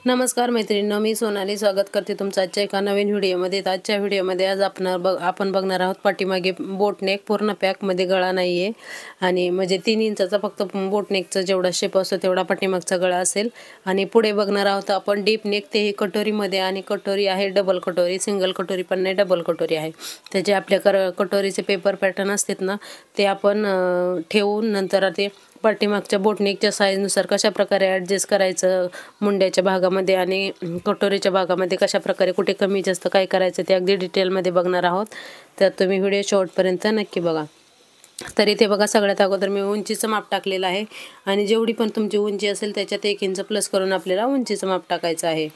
नमस्कार मैत्रिणींनो, मी सोनाली स्वागत करते तुमचं आजच्या एका नवीन व्हिडिओमध्ये. आजच्या व्हिडिओमध्ये आज आपण बघणार आहोत पाठीमागे बोटनेक पूर्ण पॅकमध्ये गळा नाही आहे आणि म्हणजे 3 इंचाचा फक्त बोटनेकचा जेवढा शेप असतो तेवढा पाठीमागचा गळा असेल. आणि पुढे बघणार आहोत आपण डीप नेक, तेही कटोरीमध्ये. आणि कटोरी आहे डबल कटोरी, सिंगल कटोरी पण नाही, डबल कटोरी आहे. त्याचे आपल्या कटोरीचे पेपर पॅटर्न असतात ना, ते आपण ठेवून नंतर ते पाठीमागच्या बोटनेकच्या साईजनुसार कशा प्रकारे ॲडजस्ट करायचं मुंड्याच्या भागामध्ये आणि कटोरीच्या भागामध्ये, कशा प्रकारे कुठे कमी जास्त काय करायचं ते अगदी डिटेलमध्ये बघणार आहोत. तर तुम्ही व्हिडिओ शेवटपर्यंत नक्की बघा. तर इथे बघा, सगळ्यात अगोदर मी उंचीचं माप टाकलेलं आहे आणि जेवढी पण तुमची उंची असेल त्याच्यात 1 इंच प्लस करून आपल्याला उंचीचं माप टाकायचं आहे.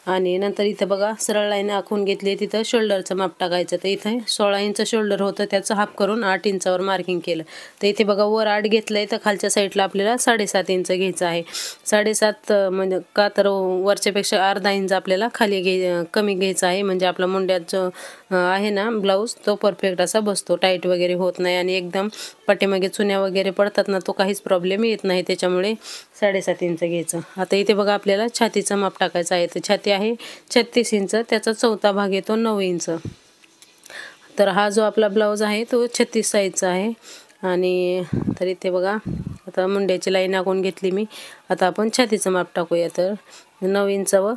आणि नंतर इथं बघा सरळ लाईन आखून घेतली, तिथं शोल्डरचं माप टाकायचं. तर इथे 16 इंच शोल्डर होतं, त्याचं हाफ करून 8 इंचावर मार्किंग केलं. तर इथे बघा वर 8 घेतलं आहे, तर खालच्या साईडला आपल्याला 7.5 इंच घ्यायचं आहे. 7.5 म्हणजे का, तर वरच्यापेक्षा अर्धा इंच आपल्याला कमी घ्यायचं आहे. म्हणजे आपला मुंड्याचं आहे ना ब्लाऊज, तो परफेक्ट असा बसतो, टाईट वगैरे होत नाही आणि एकदम पाठीमागे चुन्या वगैरे पडतात ना, तो काहीच प्रॉब्लेम येत नाही. त्याच्यामुळे 7.5 इंच घ्यायचं. आता इथे बघा आपल्याला छातीचं माप टाकायचं आहे. तर छाती आहे 36 इंच, त्याचा चौथा भाग येतो 9 इंच. तर हा जो आपला ब्लाऊज आहे तो 36 साईजचा आहे. आणि तर इथे बघा, आता मुंड्याची लाईन आखून घेतली मी. आता आपण छातीचं माप टाकूया. तर 9 इंच व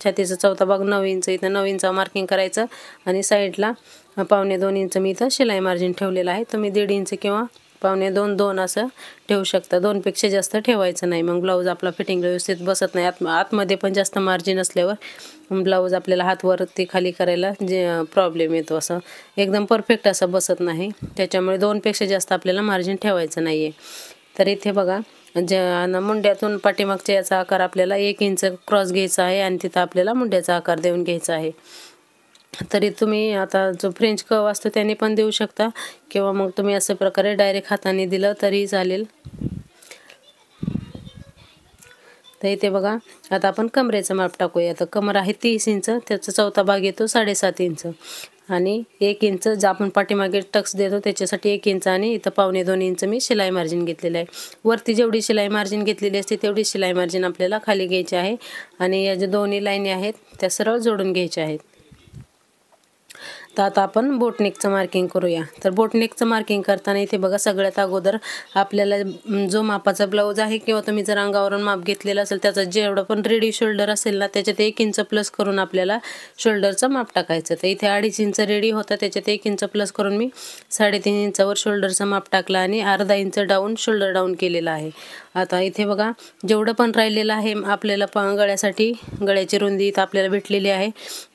छातीचा चौथा भाग 9 इंच, इथं 9 इंच मार्किंग करायचं. आणि साईडला 1.25 इंच मी इथं शिलाई मार्जिन ठेवलेलं आहे. तुम्ही 1.5 इंच किंवा 1.25-2 असं ठेवू शकता. 2पेक्षा जास्त ठेवायचं नाही, मग ब्लाऊज आपला फिटिंग व्यवस्थित बसत नाही. आतमध्ये पण जास्त मार्जिन असल्यावर ब्लाऊज आपल्याला हातवरती खाली करायला प्रॉब्लेम येतो, असं एकदम परफेक्ट असं बसत नाही. त्याच्यामुळे 2पेक्षा जास्त आपल्याला मार्जिन ठेवायचं नाही आहे. तर इथे बघा, मुंड्यातून पाठीमागच्या याचा आकार आपल्याला 1 इंच क्रॉस घ्यायचा आहे आणि तिथं आपल्याला मुंड्याचा आकार देऊन घ्यायचा आहे. तरी तुम्ही आता जो फ्रेंच कर्व असतो त्याने पण देऊ शकता किंवा मग तुम्ही अशा प्रकारे डायरेक्ट हाताने दिलं तरी चालेल. तर इथे बघा, आता आपण कमरेचं माप टाकूया. तर कमर आहे 30 इंच, त्याचा चौथा भाग येतो 7.5 इंच. आणि 1 इंच जे आपण पाठीमागे टक्स देतो त्याच्यासाठी 1 इंच आणि इथं 1.25 इंच मी शिलाई मार्जिन घेतलेलं आहे. वरती जेवढी शिलाई मार्जिन घेतलेली असते तेवढी शिलाई मार्जिन आपल्याला खाली घ्यायची आहे. आणि या ज्या दोन्ही लाईनी आहेत त्या सरळ जोडून घ्यायच्या आहेत. तर आता आपण बोटनेकचं मार्किंग करूया. तर बोटनेकचं मार्किंग करताना इथे बघा, सगळ्यात अगोदर आपल्याला जो मापाचा ब्लाऊज आहे किंवा तुम्ही जर अंगावरून माप घेतलेलं असेल त्याचा जेवढं पण रेडी शोल्डर असेल ना, त्याच्यात 1 इंच प्लस करून आपल्याला शोल्डरचं माप टाकायचं. तर इथे 2.5 इंच रेडी होतं, त्याच्यात 1 इंच प्लस करून मी 3.5 इंचावर शोल्डरचं माप टाकलं आणि अर्धा इंच डाऊन शोल्डर डाऊन केलेलं आहे. आता इथे बघा, जेवढं पण राहिलेलं आहे आपल्याला गळ्यासाठी, गळ्याची रुंदी इथं आपल्याला भेटलेली आहे,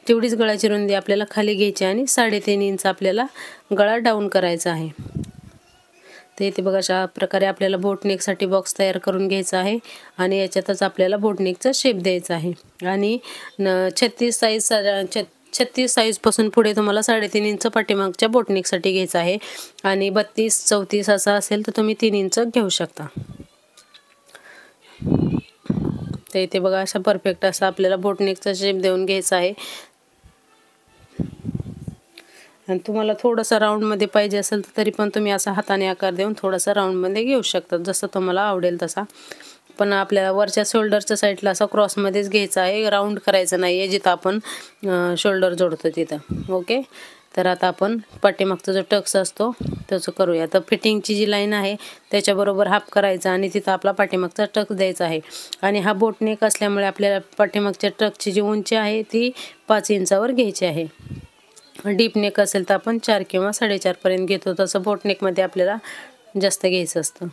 तेवढीच गळ्याची रुंदी आपल्याला खाली घ्यायची आणि 3.5 इंच आपल्याला गळा डाऊन करायचा आहे. तर इथे बघा, अशा प्रकारे आपल्याला बोटनेकसाठी बॉक्स तयार करून घ्यायचा आहे आणि याच्यातच आपल्याला बोटनेकचा शेप द्यायचा आहे. आणि 36 साईजपासून पुढे तुम्हाला 3.5 इंच पाठीमागच्या बोटनेकसाठी घ्यायचं आहे. आणि 32-34 असा असेल तर तुम्ही 3 इंच घेऊ शकता. तर इथे बघा, अशा परफेक्ट असा आपल्याला बोटनेकचा शेप देऊन घ्यायचा आहे. आणि तुम्हाला थोडंसं राऊंडमध्ये पाहिजे असेल तर तरी पण तुम्ही असा हाताने आकार देऊन थोडंसं राऊंडमध्ये घेऊ शकता, जसं तुम्हाला आवडेल तसा. पण आपल्याला वरच्या शोल्डरच्या साईडला असा क्रॉसमध्येच घ्यायचा आहे, राऊंड करायचं नाही आहे जिथं आपण शोल्डर जोडतो तिथं. ओके. तर आता आपण पाठीमागचा जो टक्स असतो त्याचं करूया. तर फिटिंगची जी लाईन आहे त्याच्याबरोबर हाफ करायचा आणि तिथं आपला पाठीमागचा टक्स द्यायचा आहे. आणि हा बोटनेक असल्यामुळे आपल्याला पाठीमागच्या टक्सची जी उंची आहे ती 5 इंचावर घ्यायची आहे. डीप नेक असेल तर आपण 4 किंवा 4.5 पर्यंत घेतो, तसं बोटनेकमध्ये आपल्याला जास्त घ्यायचं असतं.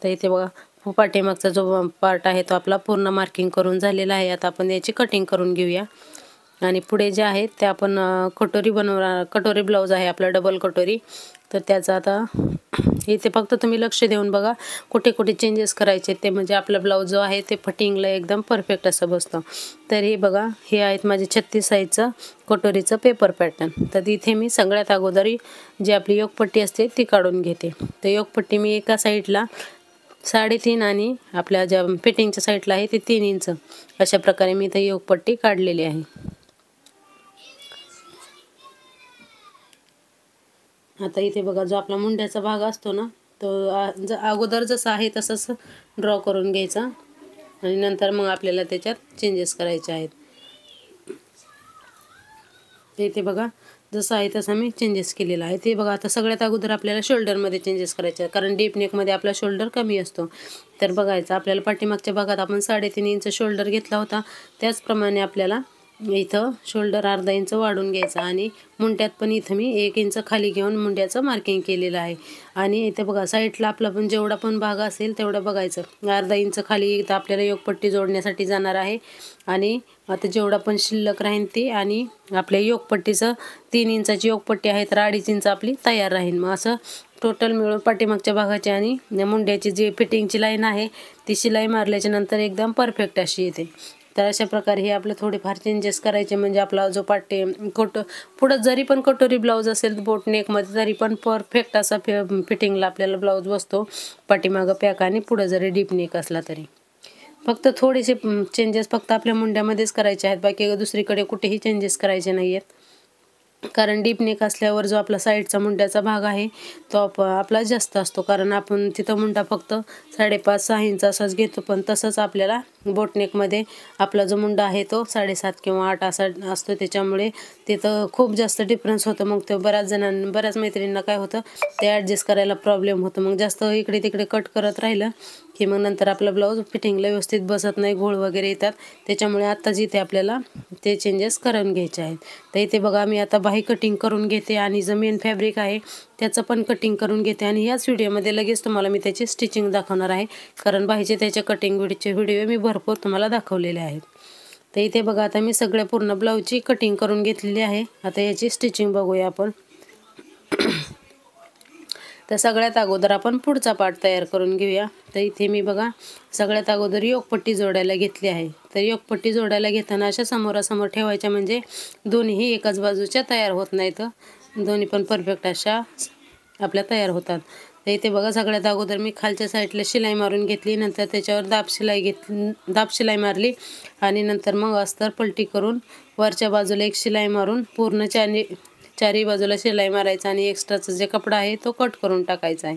तर इथे बघा, पाठीमागचा जो पार्ट आहे तो आपला पूर्ण मार्किंग करून झालेला आहे. आता आपण याची कटिंग करून घेऊया. आणि पुढे जे आहे ते आपण कटोरी ब्लाऊज आहे आपला, डबल कटोरी. तर त्याचा आता इथे फक्त तुम्ही लक्ष देऊन बघा कुठे कुठे चेंजेस करायचे, ते म्हणजे आपला ब्लाऊज जो आहे ते फिटिंगला एकदम परफेक्ट असं बसतं. तर हे बघा, हे आहेत माझे 36 साईजचं कटोरीचं पेपर पॅटर्न. तर इथे मी सगळ्यात अगोदर जी आपली योकपट्टी असते ती काढून घेते. तर योकपट्टी मी एका साईडला 3.5 आणि आपल्या ज्या फिटिंगच्या साईडला आहे ते 3 इंच अशा प्रकारे मी इथे योकपट्टी काढलेली आहे. आता इथे बघा, जो आपला मुंड्याचा भाग असतो ना तो अगोदर जसा आहे तसंच ड्रॉ करून घ्यायचा. आणि नंतर मग आपल्याला त्याच्यात चेंजेस करायचे आहेत. ते इथे बघा जसं आहे तसं मी चेंजेस केलेला आहे. ते बघा आता सगळ्यात अगोदर आपल्याला शोल्डरमध्ये चेंजेस करायचे आहे, कारण डीप नेकमध्ये आपला शोल्डर कमी असतो. तर बघायचं आपल्याला पाठीमागच्या भागात आपण 3.5 इंच शोल्डर घेतला होता, त्याचप्रमाणे आपल्याला इथं शोल्डर अर्धा इंच वाढून घ्यायचा आणि मुंड्यात पण इथं मी 1 इंच खाली घेऊन मुंड्याचं मार्किंग केलेलं आहे. आणि इथं बघा साईडला आपला पण जेवढा पण भाग असेल तेवढं बघायचं. अर्धा इंच खाली इथं आपल्याला योगपट्टी जोडण्यासाठी जाणार आहे आणि आता जेवढा पण शिल्लक राहील ती, आणि आपल्या योगपट्टीचं 3 इंचाची योगपट्टी आहे तर 2.5 इंच आपली तयार राहील. मग असं टोटल मिळून पाठीमागच्या भागाची आणि मुंड्याची जी फिटिंगची लाईन आहे ती शिलाई मारल्याच्या नंतर एकदम परफेक्ट अशी येते. तर अशा प्रकारे हे आपलं थोडेफार चेंजेस करायचे, म्हणजे आपला जो पुढं जरी पण कटोरी ब्लाऊज असेल बोट नेकमध्ये तरी पण परफेक्ट असा फिटिंगला आपल्याला ब्लाऊज बसतो, पाठीमागं पॅक आणि पुढं जरी डीप नेक असला तरी. फक्त थोडेसे चेंजेस फक्त आपल्या मुंड्यामध्येच करायचे आहेत, बाकी दुसरीकडे कुठेही चेंजेस करायचे नाही आहेत. कारण डीप नेक असल्यावर जो आपला साईडचा मुंड्याचा भाग आहे तो आपला जास्त असतो, कारण आपण तिथं मुंडा फक्त 5.5-6 इंच असाच घेतो, पण तसंच आपल्याला बोटनेकमध्ये आपला जो मुंडा आहे तो 7.5 किंवा 8 असा असतो. त्याच्यामुळे तिथं खूप जास्त डिफरन्स होतं. मग ते बऱ्याच मैत्रिणींना काय होतं, ते ॲडजस्ट करायला प्रॉब्लेम होतो. मग जास्त इकडे तिकडे कट करत राहिलं की मग नंतर आपला ब्लाऊज फिटिंगला व्यवस्थित बसत नाही, घोळ वगैरे येतात. त्याच्यामुळे आत्ताच इथे आपल्याला ते चेंजेस करून घ्यायचे आहेत. तर इथे बघा मी आता बाही कटिंग करून घेते आणि जो मेन फॅब्रिक आहे त्याचं पण कटिंग करून घेते, आणि याच व्हिडिओमध्ये लगेच तुम्हाला मी त्याची स्टिचिंग दाखवणार आहे, कारण बाहीचे त्याचे कटिंग व्हिडिओ मी भरपूर तुम्हाला दाखवलेले आहेत. तर इथे बघा आता मी सगळ्या पूर्ण ब्लाऊजची कटिंग करून घेतलेली आहे. आता याची स्टिचिंग बघूया आपण. तर सगळ्यात अगोदर आपण पुढचा पार्ट तयार करून घेऊया. तर इथे मी बघा सगळ्यात अगोदर योगपट्टी जोडायला घेतली आहे. तर योगपट्टी जोडायला घेताना अशा समोरासमोर ठेवायच्या, म्हणजे दोन्हीही एकाच बाजूच्या तयार होत नाहीत, दोन्ही पण परफेक्ट अशा आपल्या तयार होतात. तर इथे बघा सगळ्यात अगोदर मी खालच्या साईडला शिलाई मारून घेतली, नंतर त्याच्यावर दाब शिलाई मारली आणि नंतर मग अस्तर पलटी करून वरच्या बाजूला एक शिलाई मारून पूर्ण चारी बाजूला शिलाई मारायचा आणि एक्स्ट्राचा जे कपडा आहे तो कट करून टाकायचा आहे.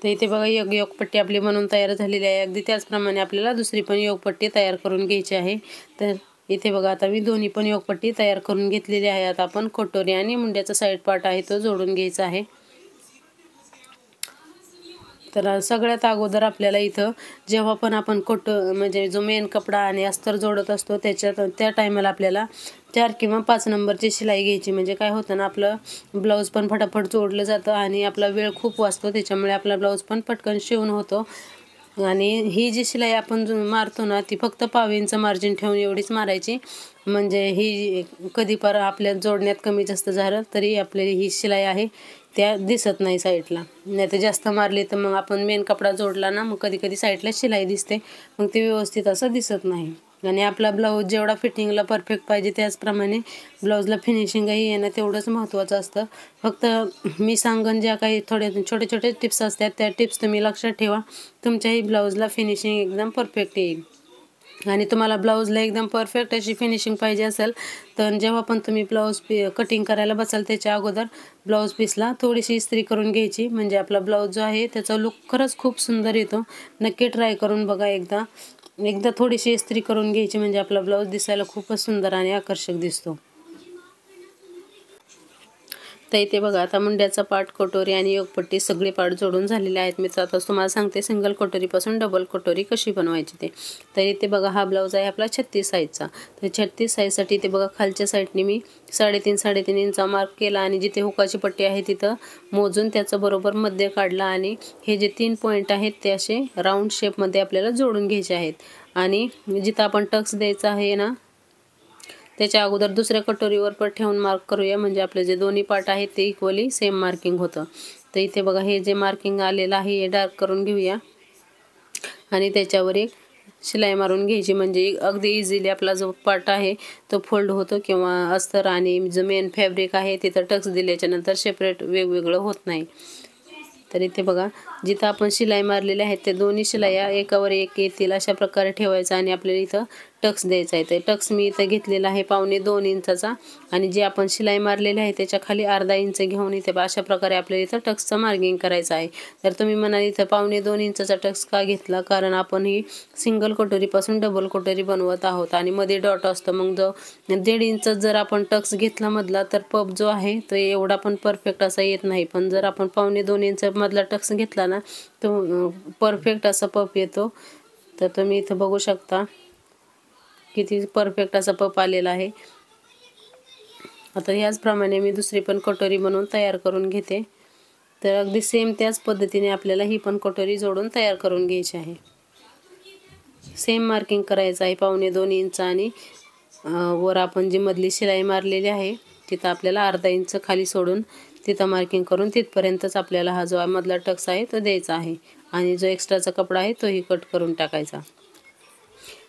तर इथे बघा योगपट्टी आपली बनवून तयार झालेली आहे. अगदी त्याचप्रमाणे आपल्याला दुसरी पण योगपट्टी तयार करून घ्यायची आहे. तर इथे बघा आता मी दोन्ही पण योगपट्टी तयार करून घेतलेली आहे. आता आपण कटोरी आणि मुंड्याचा साईड पार्ट आहे तो जोडून घ्यायचा आहे. तर सगळ्यात अगोदर आपल्याला इथं जेव्हा पण आपण म्हणजे जो मेन कपडा आणि अस्तर जोडत असतो त्या टायमाला आपल्याला 4 किंवा 5 नंबरची शिलाई घ्यायची. म्हणजे काय होतं ना, आपलं ब्लाऊज पण फटाफट जोडलं जातं आणि आपला वेळ खूप वाचतो. त्याच्यामुळे आपला ब्लाऊज पण पटकन शिवून होतो. आणि ही जी शिलाई आपण मारतो ना ती फक्त 1/2 इंच मार्जिन ठेवून एवढीच मारायची. म्हणजे ही कधी पर आपल्या जोडण्यात कमी जास्त झालं तरी आपली ही शिलाई आहे त्या दिसत नाही साईडला. नाही तर जास्त मारली तर मग आपण मेन कपडा जोडला ना मग कधी कधी साईडला शिलाई दिसते, मग ते व्यवस्थित असं दिसत नाही. आणि आपला ब्लाऊज जेवढा फिटिंगला परफेक्ट पाहिजे त्याचप्रमाणे ब्लाऊजला फिनिशिंगही येणं तेवढंच महत्त्वाचं असतं. फक्त मी सांगन ज्या काही छोटे छोटे टिप्स असतात त्या टिप्स तुम्ही लक्षात ठेवा, तुमच्याही ब्लाऊजला फिनिशिंग एकदम परफेक्ट येईल. आणि तुम्हाला ब्लाऊजला एकदम परफेक्ट अशी फिनिशिंग पाहिजे असेल तर जेव्हा पण तुम्ही ब्लाऊज कटिंग करायला बसाल त्याच्या अगोदर ब्लाऊज पीसला थोडीशी इस्त्री करून घ्यायची, म्हणजे आपला ब्लाऊज जो आहे त्याचा लुक खरंच खूप सुंदर येतो. नक्की ट्राय करून बघा एकदा थोडीशी इस्त्री करून घ्यायची, म्हणजे आपला ब्लाऊज दिसायला खूपच सुंदर आणि आकर्षक दिसतो. तर इथे बघा आता मुंड्याचा पार्ट, कटोरी आणि योगपट्टी सगळे पार्ट जोडून झालेले आहेत. मी आता तुम्हाला सांगते सिंगल कटोरीपासून डबल कटोरी कशी बनवायची ते. तर इथे बघा हा ब्लाऊज आहे आपला 36 साईजचा. तर 36 साईजसाठी इथे बघा खालच्या साईडने मी 3.5 इंचा मार्क केला आणि जिथे हुकाची पट्टी आहे तिथं मोजून त्याचं बरोबर मध्य काढला आणि हे जे 3 पॉईंट आहेत ते असे राऊंड शेपमध्ये आपल्याला जोडून घ्यायचे आहेत. आणि जिथं आपण टक्स द्यायचा आहे ना त्याच्या अगोदर दुसऱ्या कटोरीवर पण ठेवून मार्क करूया, म्हणजे आपले जे दोन्ही पार्ट आहेत ते इक्वली सेम मार्किंग होतं. तर इथे बघा हे जे मार्किंग आलेलं आहे हे डार्क करून घेऊया आणि त्याच्यावर एक शिलाई मारून घ्यायची, म्हणजे अगदी इझिली आपला जो पार्ट आहे तो फोल्ड होतो किंवा अस्तर आणि जो मेन फॅब्रिक आहे तिथं टक्स दिल्याच्या नंतर सेपरेट वेगवेगळं होत नाही. तर इथे बघा जिथं आपण शिलाई मारलेल्या आहेत ते दोन्ही शिलाया एकावर एक येतील अशा प्रकारे ठेवायचा आणि आपल्याला इथं टक्स द्यायचा आहे. ते टक्स मी इथं घेतलेला आहे 2.25 इंचाचा आणि जे आपण शिलाई मारलेले आहे त्याच्या खाली अर्धा इंच घेऊन इथे अशा प्रकारे आपल्याला इथं टक्सचं मार्किंग करायचं आहे. तर तुम्ही म्हणाल इथं 2.25 इंचाचा टक्स का घेतला, कारण आपण ही सिंगल कटोरीपासून डबल कटोरी बनवत आहोत आणि मध्ये डॉट असतं. मग जो 1.5 इंच जर आपण टक्स घेतला मधला तर पप जो आहे तो एवढा पण परफेक्ट असा येत नाही. पण जर आपण 2.25 इंच मधला टक्स घेतला ना तो परफेक्ट असा पप येतो. तर तुम्ही इथं बघू शकता किती परफेक्ट असा पप आलेला आहे. आता ह्याचप्रमाणे मी दुसरी पण कटोरी बनवून तयार करून घेते. तर अगदी सेम त्याच पद्धतीने आपल्याला ही पण कटोरी जोडून तयार करून घ्यायची आहे. सेम मार्किंग करायचं आहे 2.25 इंच आणि वर आपण जी मधली शिलाई मारलेली आहे तिथं आपल्याला अर्धा इंच खाली सोडून तिथं मार्किंग करून तिथपर्यंतच आपल्याला हा जो मधला टक्स आहे तो द्यायचा आहे आणि जो एक्स्ट्राचा कपडा आहे तोही कट करून टाकायचा.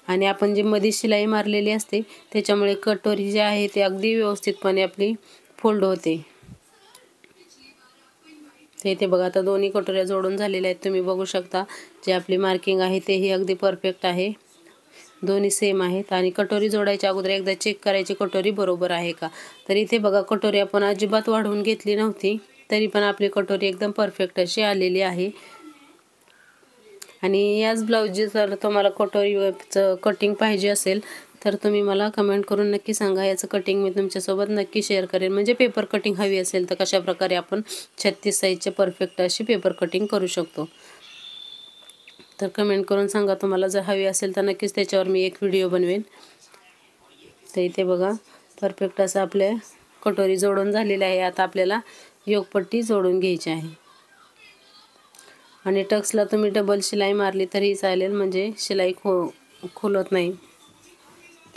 आणि आपण जी मध्ये शिलाई मारलेली असते त्याच्यामुळे कटोरी जी आहे ती अगदी व्यवस्थितपणे आपली फोल्ड होते. ते इथे बघा आता दोन्ही कटोऱ्या जोडून झालेल्या आहेत. तुम्ही बघू शकता जे आपली मार्किंग आहे तेही अगदी परफेक्ट आहे. दोन्ही सेम आहेत आणि कटोरी जोडायच्या अगोदर एकदा चेक करायची कटोरी बरोबर आहे का. तर इथे बघा कटोरी आपण अजिबात वाढवून घेतली नव्हती तरी पण आपली कटोरी एकदम परफेक्ट अशी आलेली आहे. आणि याच ब्लाऊज जर तुम्हाला कटोरीचं कटिंग पाहिजे असेल तर तुम्ही मला कमेंट करून नक्की सांगा. याचं कटिंग मी तुमच्यासोबत नक्की शेअर करेन. म्हणजे पेपर कटिंग हवी असेल तर कशा प्रकारे आपण 36 साईजचे परफेक्ट अशी पेपर कटिंग करू शकतो. तर कमेंट करून सांगा तुम्हाला जर हवी असेल तर नक्कीच त्याच्यावर मी एक व्हिडिओ बनवेन. तर इथे बघा परफेक्ट असं आपल्या कटोरी जोडून झालेली आहे. आता आपल्याला योगपट्टी जोडून घ्यायची आहे आणि टक्सला तुम्ही डबल शिलाई मारली तरी चालेल, म्हणजे शिलाई खोलत नाही.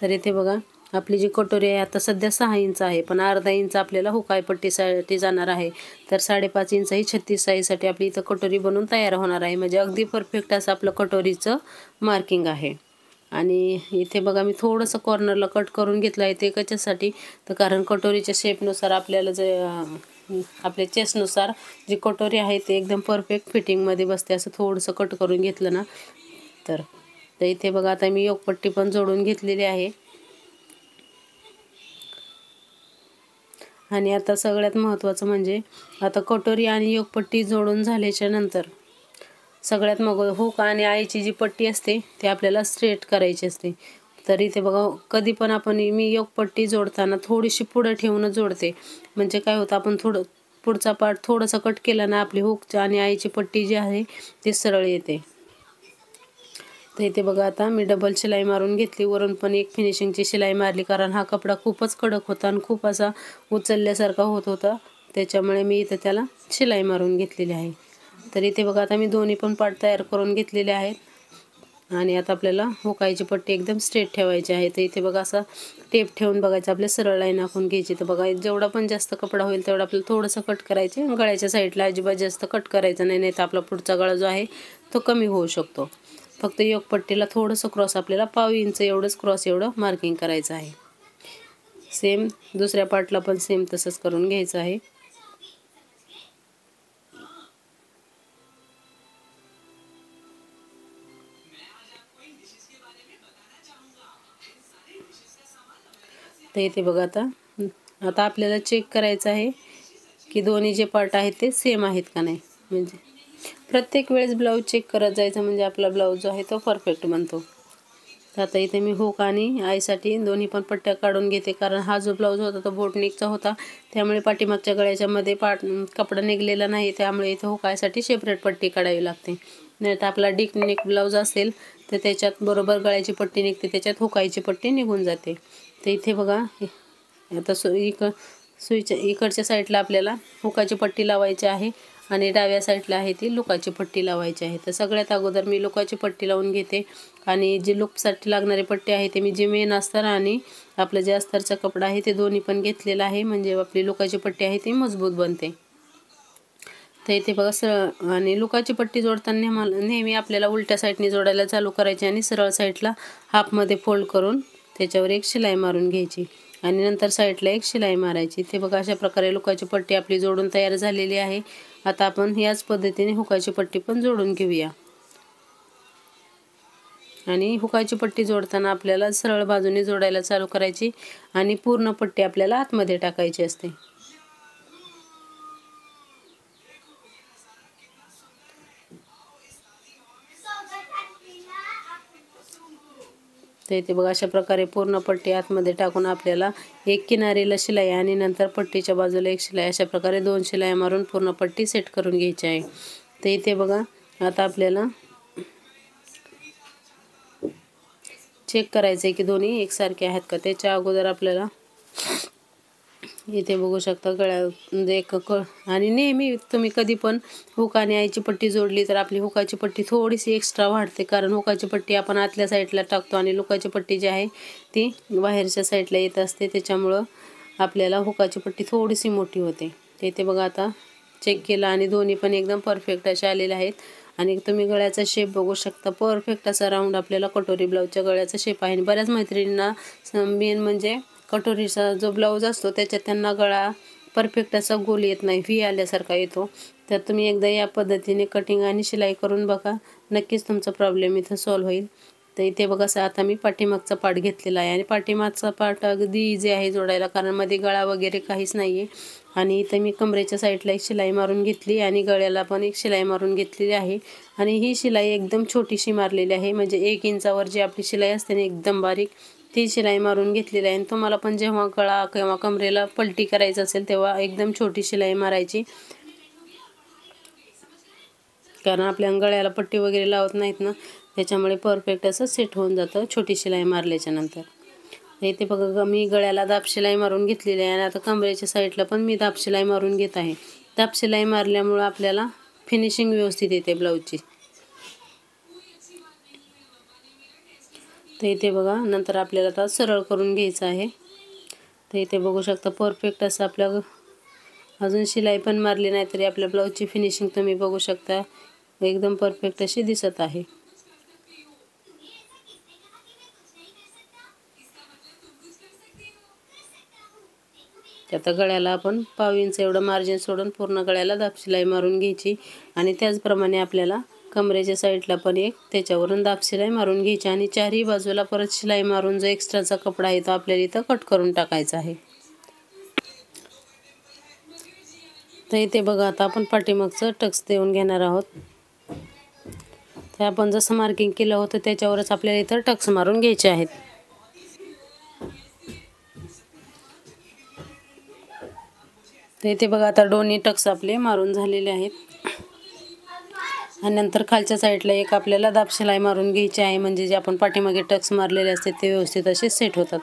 तर इथे बघा आपली जी कटोरी आहे आता सध्या 6 इंच आहे पण अर्धा इंच आपल्याला हुकाई पट्टीसाठी जाणार आहे. तर 5.5 इंच ही 36 साईजसाठी आपली इथं कटोरी बनवून तयार होणार आहे. म्हणजे अगदी परफेक्ट असं आपलं कटोरीचं मार्किंग आहे. आणि इथे बघा मी थोडंसं कॉर्नरला कट करून घेतलं आहे. ते कशासाठी तर कारण कटोरीच्या शेपनुसार आपल्याला जे आपल्या चेस्टनुसार जी कटोरी आहे ते एकदम परफेक्ट फिटिंगमध्ये बसते. असं थोडंसं कट करून घेतलं ना तर इथे बघा आता मी योगपट्टी पण जोडून घेतलेली आहे. आणि आता सगळ्यात महत्त्वाचं म्हणजे आता कटोरी आणि योगपट्टी जोडून झाल्याच्या नंतर सगळ्यात मग हुक आणि आईची जी पट्टी असते ती आपल्याला स्ट्रेट करायची असते. तर इथे बघा कधी पण मी योगपट्टी जोडताना थोडीशी पुढं ठेवून जोडते. म्हणजे काय होतं आपण थोडं पुढचा पार्ट थोडासा कट केला ना आपली हुक आणि आईची पट्टी जी आहे ती सरळ येते. तर इथे बघा आता मी डबल शिलाई मारून घेतली. वरून पण एक फिनिशिंगची शिलाई मारली कारण हा कपडा खूपच कडक होता आणि खूप असा उचलल्यासारखा होत होता. त्याच्यामुळे मी इथं त्याला शिलाई मारून घेतलेली आहे. तर इथे बघा आता मी दोन्ही पण पार्ट तयार करून घेतलेले आहेत आणि आता आपल्याला हुकायची पट्टी एकदम स्ट्रेट ठेवायची आहे. तर इथे बघा असा टेप ठेवून बघायचं आपल्या सरळ लाईन आखून घ्यायची. तर बघा जेवढा पण जास्त कपडा होईल तेवढा आपल्याला थोडंसं कट करायचे. गळ्याच्या साईडला अजिबात जास्त कट करायचं नाही, तर आपला पुढचा गळा जो आहे तो कमी होऊ शकतो. फक्त योगपट्टीला थोडंसं क्रॉस आपल्याला 1/2 इंच एवढंच क्रॉस एवढं मार्किंग करायचं आहे. सेम दुसऱ्या पार्टला पण सेम तसंच करून घ्यायचं आहे. तर इथे बघा आता आपल्याला चेक करायचं आहे की दोन्ही जे पार्ट आहेत ते सेम आहेत का नाही. म्हणजे प्रत्येक वेळेस ब्लाऊज चेक करत जायचं म्हणजे आपला ब्लाऊज जो आहे तो परफेक्ट बनतो. तर आता इथे मी हुक आणि आईसाठी दोन्ही पण पट्ट्या काढून घेते कारण हा जो ब्लाऊज होता तो बोटनेकचा होता. त्यामुळे पाठीमागच्या गळ्याच्या मध्ये कपडा निघलेला नाही, त्यामुळे इथे हुक आईसाठी सेपरेट पट्टी काढावी लागते. नाही तर आपला डीप नेक ब्लाऊज असेल तर त्याच्यात बरोबर गळ्याची पट्टी निघते, त्याच्यात हुकायची पट्टी निघून जाते. तर इथे बघा आता सुईच्या इकडच्या साईडला आपल्याला हुकाची पट्टी लावायची आहे आणि डाव्या साईडला आहे ती लुकाची पट्टी लावायची आहे. तर सगळ्यात अगोदर मी लुकाची पट्टी लावून घेते आणि जी लुकसाठी लागणारी पट्टी आहे ते मी जी मेन अस्तर आणि आपलं जे अस्तरचा कपडा आहे ते दोन्ही पण घेतलेलं आहे, म्हणजे आपली लुकाची पट्टी आहे ती मजबूत बनते. तर इथे बघा सरळ आणि लुकाची पट्टी जोडताना नेहमी आपल्याला उलट्या साईडने जोडायला चालू करायची आणि सरळ साईडला हाफमध्ये फोल्ड करून त्याच्यावर एक शिलाई मारून घ्यायची. आणि नंतर साईडला एक शिलाई मारायची। ते बघा अशा प्रकारे हुकाची पट्टी आपली जोडून तयार झालेली आहे। आता आपण याच पद्धतीने हुकाची पट्टी पण जोडून घेऊया। आणि हुकाची पट्टी जोडताना आपल्याला सरळ बाजूने जोडायला चालू करायची आणि पूर्ण पट्टी आपल्याला आतमध्ये टाकायची असते। तर इथे बघा अशा प्रकारे पूर्ण पट्टी आतमध्ये टाकून आपल्याला एक किनारीला शिलाई आणि नंतर पट्टीच्या बाजूला एक शिलाई अशा प्रकारे 2 शिलाई मारून पूर्ण पट्टी सेट करून घ्यायची आहे। तर इथे बघा आता आपल्याला चेक करायचं आहे की दोन्ही एकसारखे आहेत का। त्याच्या अगोदर आपल्याला इथे बघू शकता गळ्यामध्ये आणि नेहमी तुम्ही कधी पण हुक आणि आईची पट्टी जोडली तर आपली हुकाची पट्टी थोडीशी एक्स्ट्रा वाढते, कारण हुकाची पट्टी आपण आतल्या साईडला टाकतो आणि हुकाची पट्टी जी आहे ती बाहेरच्या साईडला येत असते, त्याच्यामुळं आपल्याला हुकाची पट्टी थोडीशी मोठी होते। इथे बघा आता चेक केला आणि दोन्ही पण एकदम परफेक्ट असे आलेले आहेत। आणि तुम्ही गळ्याचा शेप बघू शकता, परफेक्ट असा राऊंड आपल्याला कटोरी ब्लाऊजच्या गळ्याचा शेप आहे। बऱ्याच मैत्रिणींना मेन म्हणजे कटोरीचा जो ब्लाऊज असतो त्याच्यात त्यांना गळा परफेक्ट असा गोल येत नाही, व्ही आल्यासारखा येतो। तर तुम्ही एकदा या पद्धतीने कटिंग आणि शिलाई करून बघा, नक्कीच तुमचा प्रॉब्लेम इथं सॉल्व्ह होईल। तर इथे बघा आता मी पाठीमागचा पार्ट घेतलेला आहे आणि पाठीमागचा पार्ट अगदी इझी आहे जोडायला, कारण मध्ये गळा वगैरे काहीच नाही आहे। आणि इथं मी कमरेच्या साईडला एक शिलाई मारून घेतली आणि गळ्याला पण एक शिलाई मारून घेतलेली आहे। आणि ही शिलाई एकदम छोटीशी मारलेली आहे, म्हणजे 1 इंचावर जी आपली शिलाई असते ना एकदम बारीक, ती शिलाई मारून घेतलेली आहे। तुम्हाला पण जेव्हा गळा किंवा कमरेला पलटी करायचं असेल तेव्हा एकदम छोटी शिलाई मारायची, कारण आपल्या गळ्याला पट्टी वगैरे लावत नाहीत ना, त्याच्यामुळे परफेक्ट असं सेट होऊन जातं छोटी शिलाई मारल्याच्या नंतर। इथे बघा मी गळ्याला दाब शिलाई मारून घेतलेली आहे आणि आता कमरेच्या साईडला पण मी दाब शिलाई मारून घेत आहे। दाब शिलाई मारल्यामुळे आपल्याला फिनिशिंग व्यवस्थित येते ब्लाऊजची। तर इथे बघा नंतर आपल्याला आता सरळ करून घ्यायचं आहे। तर इथे बघू शकता परफेक्ट असं आपल्या अजून शिलाई पण मारली नाही तरी आपल्या ब्लाऊजची फिनिशिंग तुम्ही बघू शकता, एकदम परफेक्ट अशी दिसत आहे। आता गळ्याला आपण पाव इंच एवढं मार्जिन सोडून पूर्ण गळ्याला दाब शिलाई मारून घ्यायची आणि त्याचप्रमाणे आपल्याला कमरेच्या साईडला पण एक त्याच्यावरून दाब शिलाई मारून घ्यायची आणि चारही बाजूला परत शिलाई मारून जो एक्स्ट्राचा कपडा आहे तो आपल्याला इथं कट करून टाकायचा आहे। तर इथे बघा आता आपण पाठीमागचं टक्स देऊन घेणार आहोत। तर आपण जसं मार्किंग केलं होतं त्याच्यावरच आपल्याला इथं टक्स मारून घ्यायचे आहेत। तर इथे बघा आता दोन्ही टक्स आपले मारून झालेले आहेत आणि नंतर खालच्या साईडला एक आपल्याला दाब शिलाई मारून घ्यायची आहे, म्हणजे जे आपण पाठीमागे टक्स मारलेले असते ते व्यवस्थित असे सेट होतात।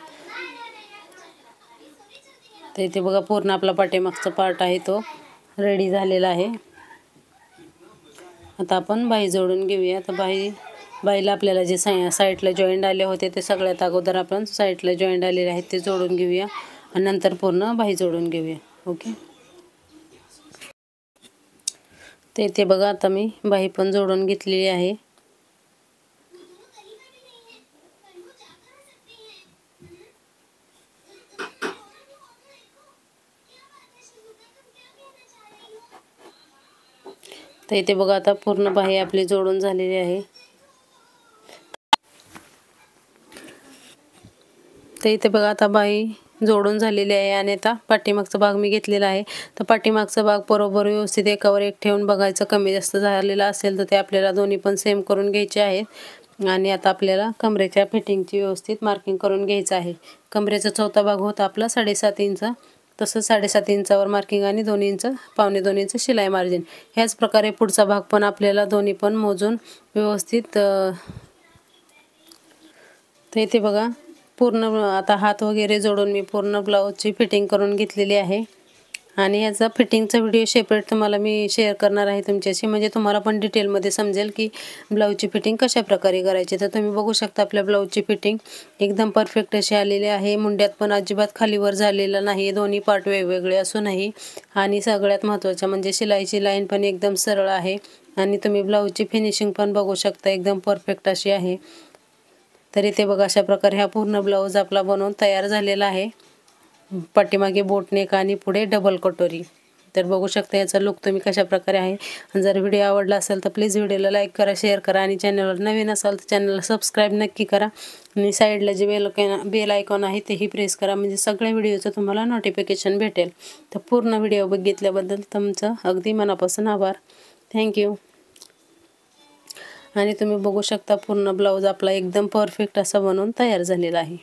तर इथे बघा पूर्ण आपला पाठीमागचा पार्ट आहे तो रेडी झालेला आहे। आता आपण बाही जोडून घेऊया। तर बाहीला आपल्याला जे साईडला जॉईंट आले होते ते सगळ्यात अगोदर आपण साईडला जॉईंट आलेले आहेत ते जोडून घेऊया आणि नंतर पूर्ण बाही जोडून घेऊया। ओके, तर इथे बघा आता मी बाही पण जोडून घेतलेली आहे। तर इथे बघा आता पूर्ण बाही आपली जोडून झालेली आहे। तर इथे बघा आता बाही जोडून झालेली आहे आणि आता पाठीमागचा भाग मी घेतलेला आहे। तर पाठीमागचा भाग बरोबर व्यवस्थित एकावर एक ठेवून बघायचं, कमी जास्त झालेला असेल तर ते आपल्याला दोन्ही पण सेम करून घ्यायचे आहेत। आणि आता आपल्याला कमरेच्या फिटिंगची व्यवस्थित मार्किंग करून घ्यायचं आहे। कमरेचा चौथा भाग होता आपला 7.5 इंच, तसं 7.5 इंचावर मार्किंग आणि 2 इंच पावणे 2 इंच शिलाई मार्जिन। ह्याच प्रकारे पुढचा भाग पण आपल्याला दोन्ही पण मोजून व्यवस्थित तर इथे बघा पूर्ण आता हात वगैरे जोडून मी पूर्ण ब्लाऊजची फिटिंग करून घेतलेली आहे आणि याचा फिटिंगचा व्हिडिओ सेपरेट तुम्हाला मी शेअर करणार आहे तुमच्याशी, म्हणजे तुम्हाला पण डिटेलमध्ये समजेल की ब्लाऊजची फिटिंग कशा प्रकारे करायची। तर तुम्ही बघू शकता आपल्या ब्लाऊजची फिटिंग एकदम परफेक्ट अशी आलेली आहे। मुंड्यात पण अजिबात खालीवर झालेला नाही, दोन्ही पार्ट वेगवेगळे असूनही। आणि सगळ्यात महत्त्वाचं म्हणजे शिलाईची लाईन पण एकदम सरळ आहे आणि तुम्ही ब्लाऊजची फिनिशिंग पण बघू शकता एकदम परफेक्ट अशी आहे। तर इथे बघा अशा प्रकारे हा पूर्ण ब्लाऊज आपला बनवून तयार झालेला आहे। पाठीमागे बोटनेक आणि पुढे डबल कटोरी। तर बघू शकता याचा लुक तुम्ही कशा प्रकारे आहे। आणि जर व्हिडिओ आवडला असेल तर प्लीज व्हिडिओला लाईक करा, शेअर करा आणि चॅनलवर नवीन असाल तर चॅनलला सबस्क्राईब नक्की करा आणि साईडला जे बेल आयकॉन आहे तेही प्रेस करा, म्हणजे सगळ्या व्हिडिओचं तुम्हाला नोटिफिकेशन भेटेल। तर पूर्ण व्हिडिओ बघितल्याबद्दल तुमचं अगदी मनापासून आभार। थँक्यू। आणि तुम्ही बघू शकता पूर्ण ब्लाऊज आपला एकदम परफेक्ट असा बनवून तयार झालेला आहे।